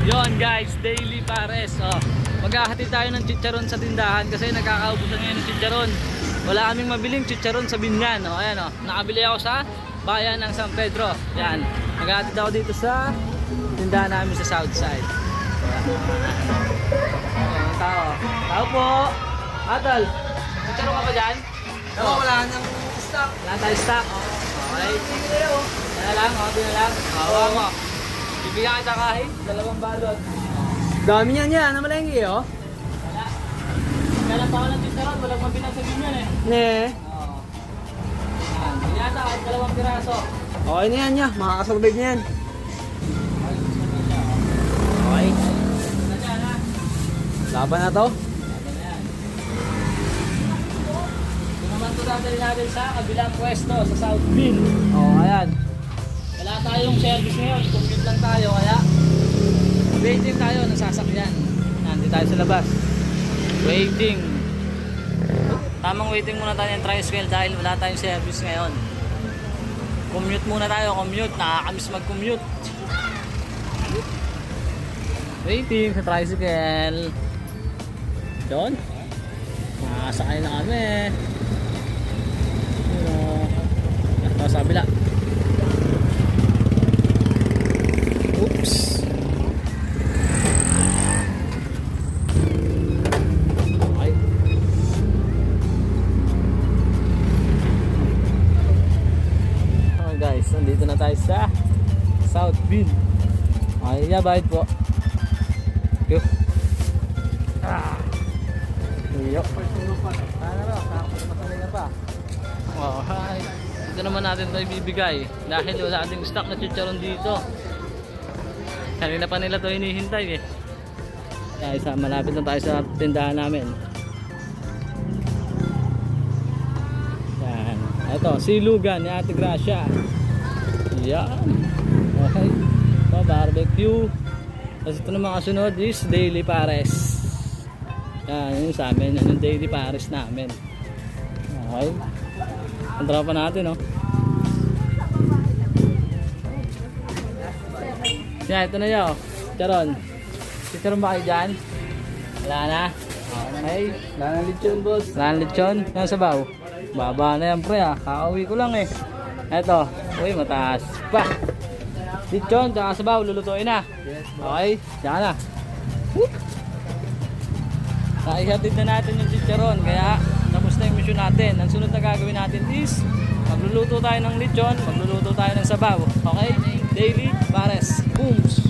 Yon guys, daily pares. Oh, maghahatid tayo ng chicharon sa tindahan kasi nagkakaubusan ngayon ng chicharon. Wala kaming mabiling chicharon sa Binyan. Oh, ayan oh. Nakabili ako sa bayan ng San Pedro. Yan. Maghahatid ako dito sa tindahan namin sa Southside. Ayan, tao. Tao po. Atal, chicharon ka ba dyan? Oo, wala nang stock. Wala tayong stock. Okay. Wala lang, lang. Hawa mo. Bibigyan kita kahit 2 balot. Dami niyan yan, na malengke oh. Wala. Kailan pa ako ng chicharon, walang mabinagsabihin yan eh. Ne. Oo. Yan. Bigyan kita kahit 2 piraso. Okay na yan niya, makakasurvive niya yan. Okay. Na dyan ha. Laban na to. Naman ito dadali natin sa kabilang pwesto sa Southville. Ayan. Wala tayong service ngayon, commute lang tayo kaya waiting tayo ng sasakyan. Nandito tayo sa labas. Waiting. Tamang waiting muna tayo ng tricycle dahil wala tayong service ngayon. Commute muna tayo, commute. Nakakamiss mag-commute. Waiting sa tricycle. Doon. Nakasakay na kami. Sa kabila. Oops. Okay. Oh guys, nandito na tayo sa Southville. Okay, yeah, bahid po. Yo. Yo. Sana ro, masanay na pa. Oh, hi. Ito naman natin ito ibibigay dahil wala ating stock na chicharon dito. Kanina pa nila ito hinihintay eh. Kaya malapit na tayo sa tindahan namin. Yan. Ito, silugan ni Ate Gracia. Yan. Okay. Ito, barbecue. Tapos ito naman kasunod is daily pares. Yan, yun sa amin. Yan yung daily pares namin. Okay. Ang tropa natin, oh. Yan, ito na yun, oh. Chicharon. Chicharon ba kayo dyan? Wala na? Okay. Wala nang lechon, boss. Wala na lechon? Yan sabaw. Baba na yan, pre, ah. Kakauwi ko lang, eh. Eto. Uy, mataas pa. Lechon, tsaka sabaw. Lulutuin na. Okay. Diyan na. Whoop. Naihatid na natin yung chicharon. Kaya tapos na yung mission natin. Ang sunod na gagawin natin is magluluto tayo ng lechon, magluluto tayo ng sabaw. Okay? Daily pares. Booms!